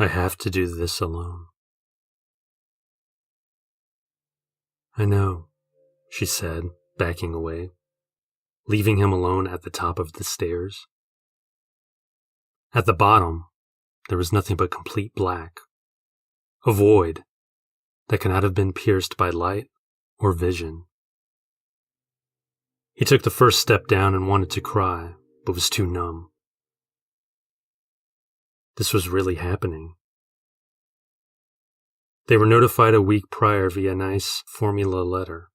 I have to do this alone. I know, she said, backing away, leaving him alone at the top of the stairs. At the bottom, there was nothing but complete black, a void that could not have been pierced by light or vision. He took the first step down and wanted to cry, but was too numb. This was really happening. They were notified a week prior via a nice formula letter.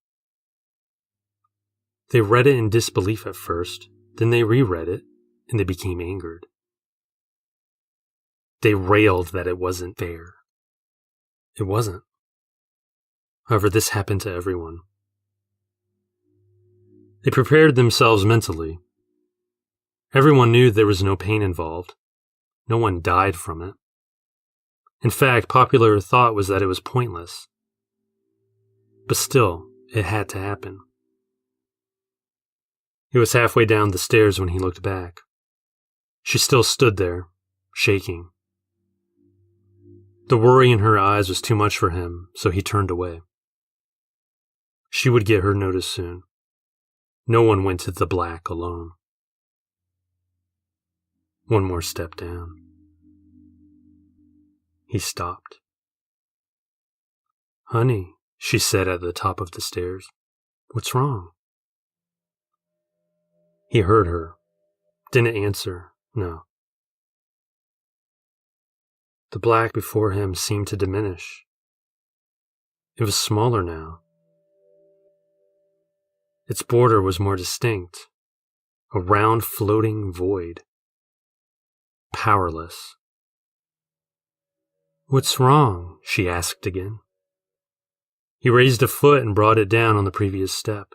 They read it in disbelief at first, then they reread it, and they became angered. They railed that it wasn't fair. It wasn't. However, this happened to everyone. They prepared themselves mentally. Everyone knew there was no pain involved. No one died from it. In fact, popular thought was that it was pointless. But still, it had to happen. He was halfway down the stairs when he looked back. She still stood there, shaking. The worry in her eyes was too much for him, so he turned away. She would get her notice soon. No one went to the black alone. One more step down. He stopped. "Honey," she said at the top of the stairs, "what's wrong?" He heard her. Didn't answer, no. The black before him seemed to diminish. It was smaller now. Its border was more distinct, a round floating void. Powerless. "What's wrong?" she asked again. He raised a foot and brought it down on the previous step.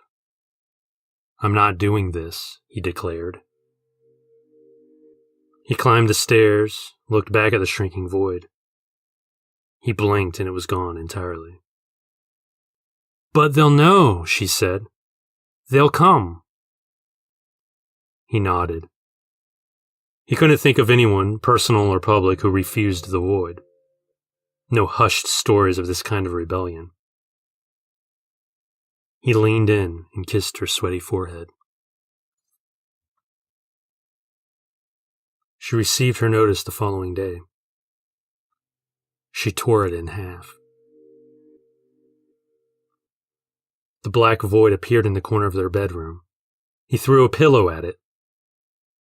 "I'm not doing this," he declared. He climbed the stairs, looked back at the shrinking void. He blinked and it was gone entirely. "But they'll know," she said. "They'll come." He nodded. He couldn't think of anyone, personal or public, who refused the void. No hushed stories of this kind of rebellion. He leaned in and kissed her sweaty forehead. She received her notice the following day. She tore it in half. The black void appeared in the corner of their bedroom. He threw a pillow at it,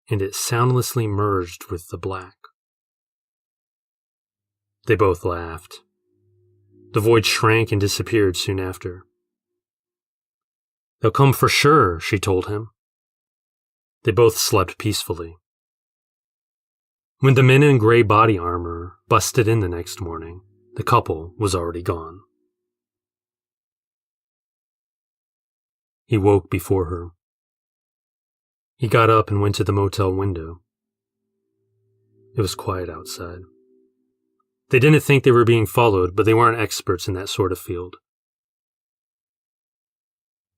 and it soundlessly merged with the black. They both laughed. The void shrank and disappeared soon after. "They'll come for sure," she told him. They both slept peacefully. When the men in gray body armor busted in the next morning, the couple was already gone. He woke before her. He got up and went to the motel window. It was quiet outside. They didn't think they were being followed, but they weren't experts in that sort of field.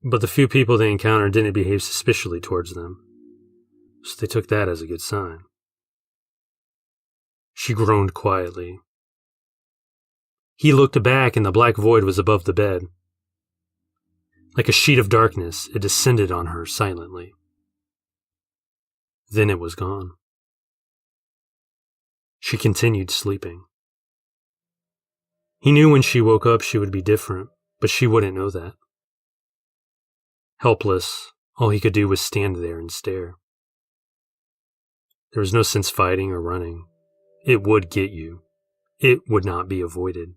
But the few people they encountered didn't behave suspiciously towards them, so they took that as a good sign. She groaned quietly. He looked back and the black void was above the bed. Like a sheet of darkness, it descended on her silently. Then it was gone. She continued sleeping. He knew when she woke up she would be different, but she wouldn't know that. Helpless, all he could do was stand there and stare. There was no sense fighting or running. It would get you. It would not be avoided.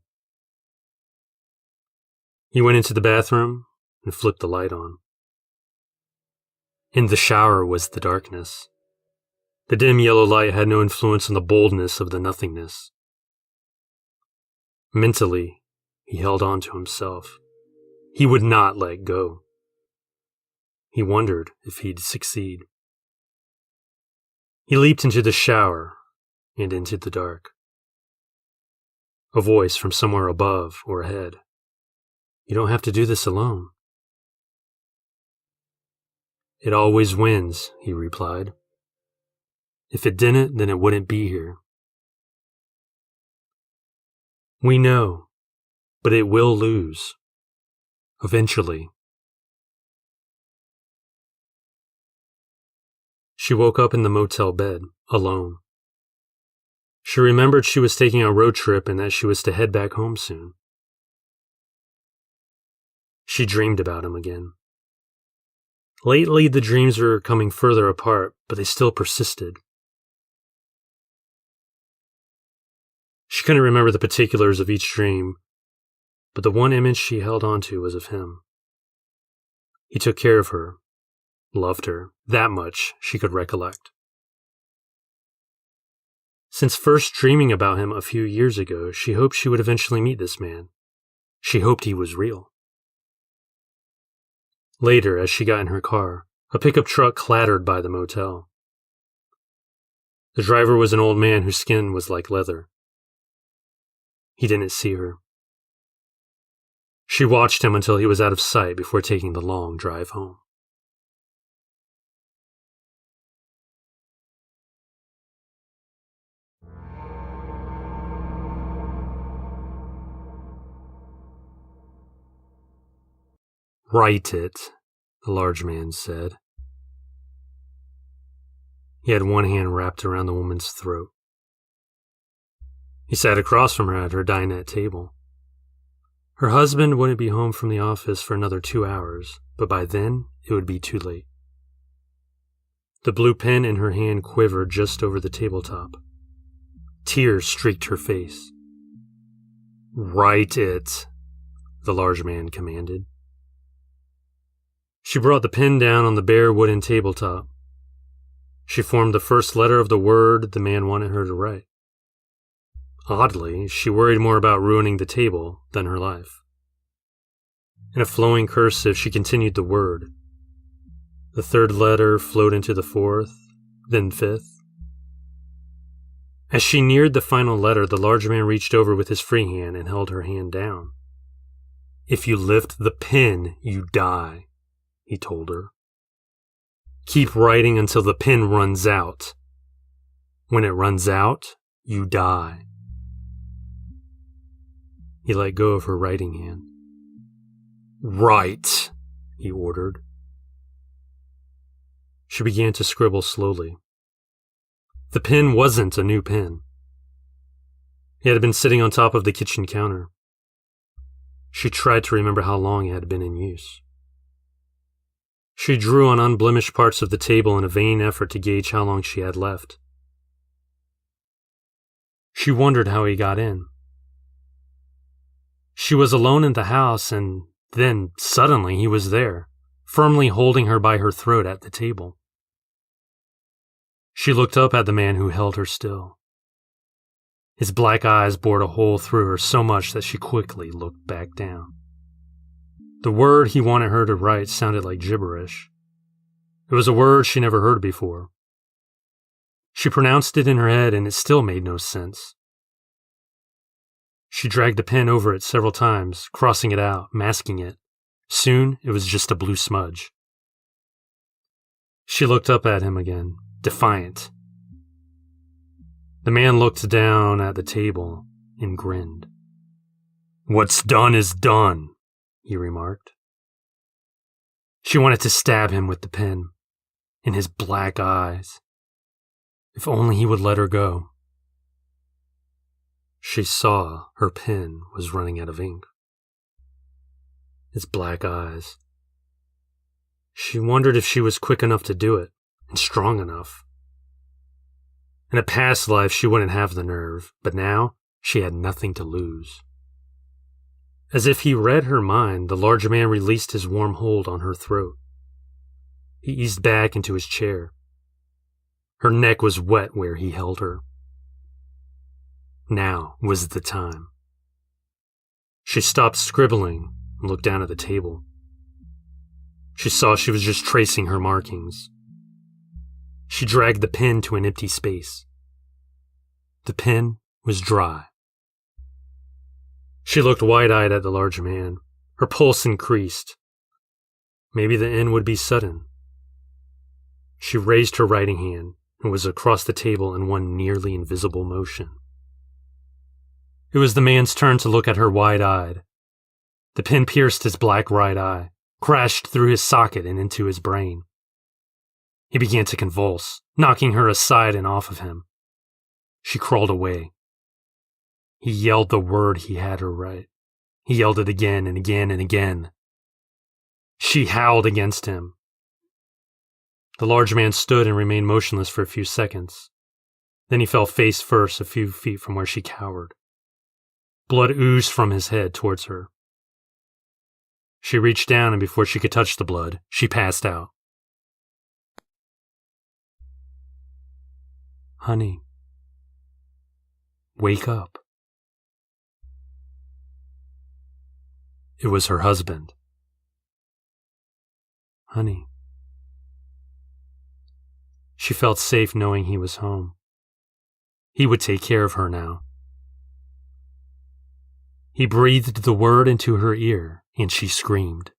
He went into the bathroom and flipped the light on. In the shower was the darkness. The dim yellow light had no influence on the boldness of the nothingness. Mentally, he held on to himself. He would not let go. He wondered if he'd succeed. He leaped into the shower and into the dark. A voice from somewhere above or ahead. "You don't have to do this alone." "It always wins," he replied. "If it didn't, then it wouldn't be here." We know, but it will lose. Eventually. She woke up in the motel bed, alone. She remembered she was taking a road trip and that she was to head back home soon. She dreamed about him again. Lately, the dreams were coming further apart, but they still persisted. She couldn't remember the particulars of each dream, but the one image she held onto was of him. He took care of her, loved her, that much she could recollect. Since first dreaming about him a few years ago, she hoped she would eventually meet this man. She hoped he was real. Later, as she got in her car, a pickup truck clattered by the motel. The driver was an old man whose skin was like leather. He didn't see her. She watched him until he was out of sight before taking the long drive home. Write it, the large man said. He had one hand wrapped around the woman's throat. He sat across from her at her dinette table. Her husband wouldn't be home from the office for another 2 hours, but by then it would be too late. The blue pen in her hand quivered just over the tabletop. Tears streaked her face. Write it, the large man commanded. She brought the pen down on the bare wooden tabletop. She formed the first letter of the word the man wanted her to write. Oddly, she worried more about ruining the table than her life. In a flowing cursive, she continued the word. The third letter flowed into the fourth, then fifth. As she neared the final letter, the large man reached over with his free hand and held her hand down. If you lift the pen, you die, he told her. Keep writing until the pen runs out. When it runs out, you die. He let go of her writing hand. Write, he ordered. She began to scribble slowly. The pen wasn't a new pen. It had been sitting on top of the kitchen counter. She tried to remember how long it had been in use. She drew on unblemished parts of the table in a vain effort to gauge how long she had left. She wondered how he got in. She was alone in the house, and then, suddenly, he was there, firmly holding her by her throat at the table. She looked up at the man who held her still. His black eyes bored a hole through her so much that she quickly looked back down. The word he wanted her to write sounded like gibberish. It was a word she never heard before. She pronounced it in her head, and it still made no sense. She dragged the pen over it several times, crossing it out, masking it. Soon, it was just a blue smudge. She looked up at him again, defiant. The man looked down at the table and grinned. What's done is done, he remarked. She wanted to stab him with the pen, in his black eyes. If only he would let her go. She saw her pen was running out of ink. His black eyes. She wondered if she was quick enough to do it, and strong enough. In a past life, she wouldn't have the nerve, but now she had nothing to lose. As if he read her mind, the large man released his warm hold on her throat. He eased back into his chair. Her neck was wet where he held her. Now was the time. She stopped scribbling and looked down at the table. She saw she was just tracing her markings. She dragged the pen to an empty space. The pen was dry. She looked wide-eyed at the large man. Her pulse increased. Maybe the end would be sudden. She raised her writing hand and was across the table in one nearly invisible motion. It was the man's turn to look at her wide-eyed. The pin pierced his black right eye, crashed through his socket and into his brain. He began to convulse, knocking her aside and off of him. She crawled away. He yelled the word he had her write. He yelled it again and again and again. She howled against him. The large man stood and remained motionless for a few seconds. Then he fell face first a few feet from where she cowered. Blood oozed from his head towards her. She reached down, and before she could touch the blood, she passed out. Honey, wake up. It was her husband. Honey. She felt safe knowing he was home. He would take care of her now. He breathed the word into her ear, and she screamed.